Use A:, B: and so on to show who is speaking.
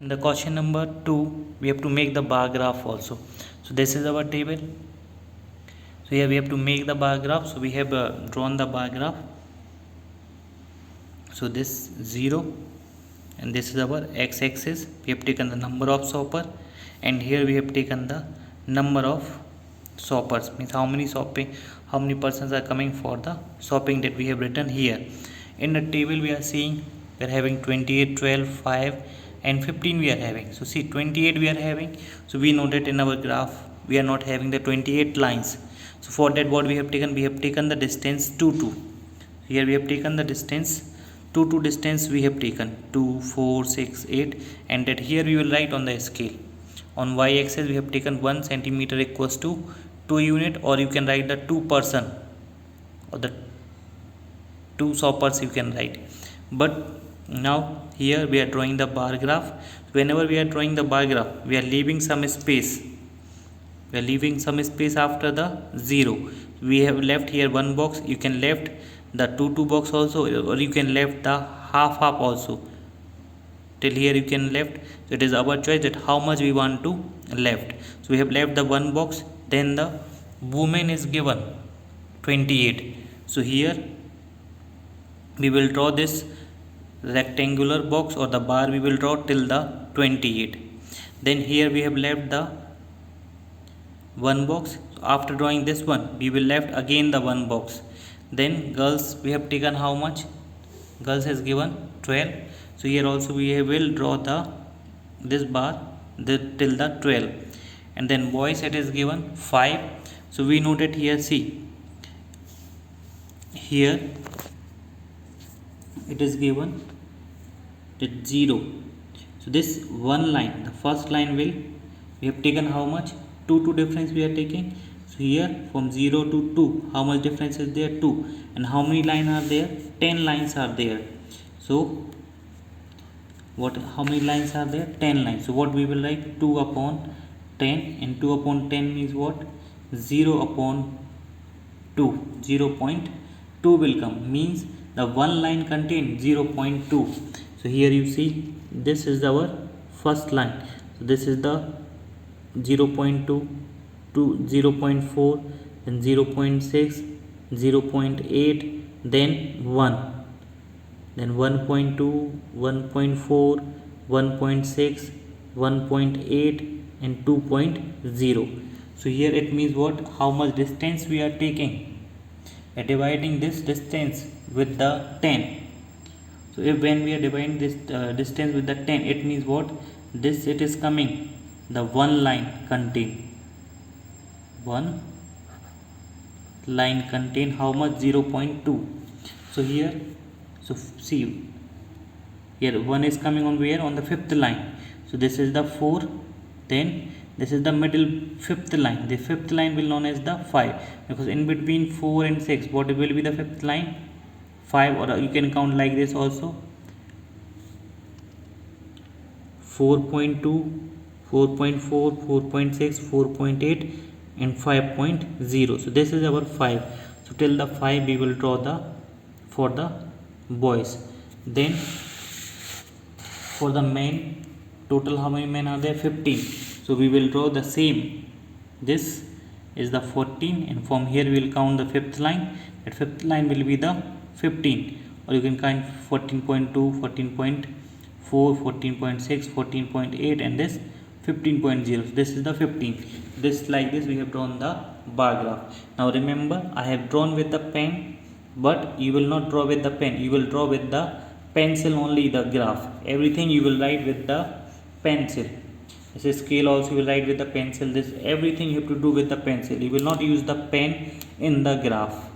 A: In the question number 2, we have to make the bar graph also. So this is our table. So here we have to make the bar graph. So we have drawn the bar graph. So this 0 and this is our x-axis. We have taken the number of shopper, and here we have taken the number of shoppers, means how many persons are coming for the shopping that we have written here. In the table we are seeing we are having 28, 12, 5 and 15 we are having. So see, 28 we are having, so we know that in our graph we are not having the 28 lines. So for that, what we have taken the distance 2 2. Here we have taken the distance 2 2 distance we have taken 2 4 6 8, and that here we will write on the scale. On y-axis we have taken 1 centimeter equals to 2 unit, or you can write the 2 person or the 2 shoppers you can write. But now here we are drawing the bar graph. Whenever we are drawing the bar graph, we are leaving some space. We are leaving some space after the 0. We have left here one box. You can left the 2 2 box also, or you can left the half also. Till here you can left. So it is our choice that how much we want to left. So we have left the one box. Then the woman is given 28. So here we will draw this rectangular box or the bar we will draw till the 28. Then here we have left the one box. So after drawing this one, we will left again the one box. Then girls we have taken how much? Girls has given 12. So here also we will draw this bar till the 12. And then boys it is given 5. So we know that here, see, here it is given that 0. So this one line, the first line we have taken how much? 2 2 difference we are taking. So here from 0 to 2, how much difference is there? 2. And how many lines are there? 10 lines are there. So how many lines are there? 10 lines. So what we will write? 2 upon 10, and 2 upon 10 means what? 0 upon 2. 0.2 will come, means the one line contains 0.2. So here you see, this is our first line. So this is the 0.2 to 0.4, then 0.6, 0.8, then 1, then 1.2, 1.4, 1.6, 1.8 and 2.0. So here it means what? How much distance we are taking. We are dividing this distance with the 10. So if when we are dividing this distance with the 10, it means what? This it is coming, the one line contain how much? 0.2. So here, so see, here 1 is coming on where? On the fifth line. So this is the 4, then this is the middle fifth line. The fifth line will known as the 5, because in between 4 and 6, what will be the fifth line? 5, or you can count like this also, 4.2, 4.4, 4.6, 4.8 and 5.0. So this is our 5. So till the 5 we will draw for the boys. Then for the men, total how many men are there? 15. So we will draw the same. This is the 14, and from here we will count the fifth line. That fifth line will be the 15, or you can count 14.2, 14.4, 14.6, 14.8 and this 15.0. So this is the 15. This like this we have drawn the bar graph. Now remember, I have drawn with the pen, but you will not draw with the pen. You will draw with the pencil only, the graph. Everything you will write with the pencil. This is scale also you will write with the pencil. This everything you have to do with the pencil. You will not use the pen in the graph.